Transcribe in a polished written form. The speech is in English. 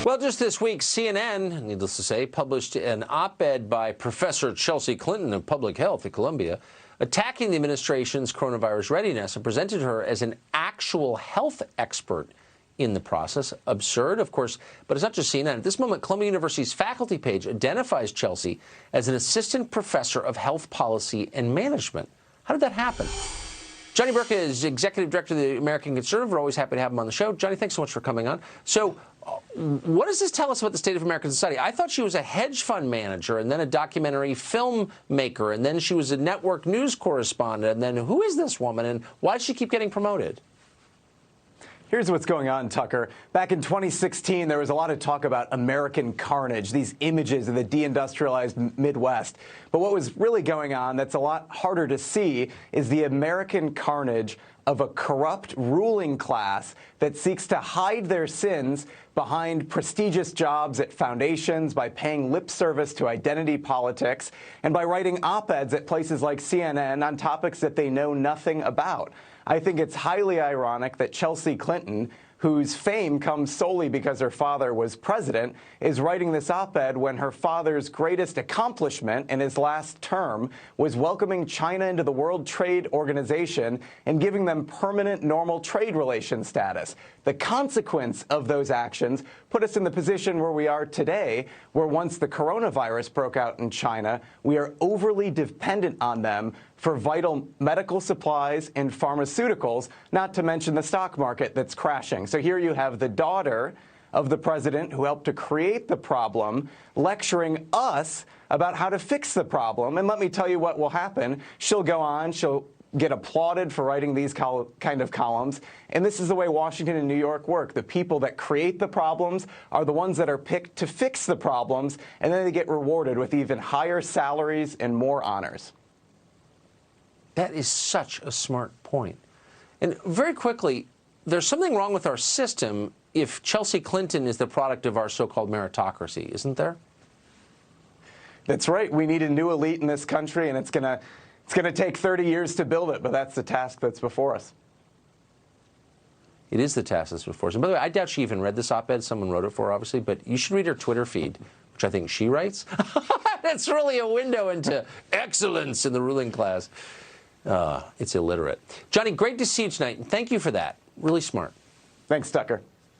Well, just this week, CNN, needless to say, published an op-ed by Professor Chelsea Clinton of Public Health at Columbia, attacking the administration's coronavirus readiness and presented her as an actual health expert in the process. Absurd, of course, but it's not just CNN. At this moment, Columbia University's faculty page identifies Chelsea as an assistant professor of health policy and management. How did that happen? Johnny Burtka is executive director of the American Conservative. We're always happy to have him on the show. Johnny, thanks so much for coming on. So what does this tell us about the state of American society? I thought she was a hedge fund manager and then a documentary filmmaker, and then she was a network news correspondent. And then who is this woman, and why does she keep getting promoted? Here's what's going on, Tucker. Back in 2016, there was a lot of talk about American carnage, these images of the deindustrialized Midwest. But what was really going on that's a lot harder to see is the American carnage of a corrupt ruling class that seeks to hide their sins behind prestigious jobs at foundations, by paying lip service to identity politics, and by writing op-eds at places like CNN on topics that they know nothing about. I think it's highly ironic that Chelsea Clinton, whose fame comes solely because her father was president, is writing this op-ed when her father's greatest accomplishment in his last term was welcoming China into the World Trade Organization and giving them permanent normal trade relations status. The consequence of those actions put us in the position where we are today, where once the coronavirus broke out in China, we are overly dependent on them for vital medical supplies and pharmaceuticals, not to mention the stock market that's crashing. So here you have the daughter of the president who helped to create the problem lecturing us about how to fix the problem. And let me tell you what will happen. She'll go on, she'll get applauded for writing these kind of columns. And this is the way Washington and New York work. The people that create the problems are the ones that are picked to fix the problems, and then they get rewarded with even higher salaries and more honors. That is such a smart point. And very quickly, there's something wrong with our system if Chelsea Clinton is the product of our so-called meritocracy, isn't there? That's right. We need a new elite in this country, and it's going to take 30 years to build it, but that's the task that's before us. It is the task that's before us. And by the way, I doubt she even read this op-ed. Someone wrote it for her, obviously, but you should read her Twitter feed, which I think she writes. That's really a window into excellence in the ruling class. It's illiterate. Johnny, great to see you tonight, and thank you for that. Really smart. Thanks, Tucker.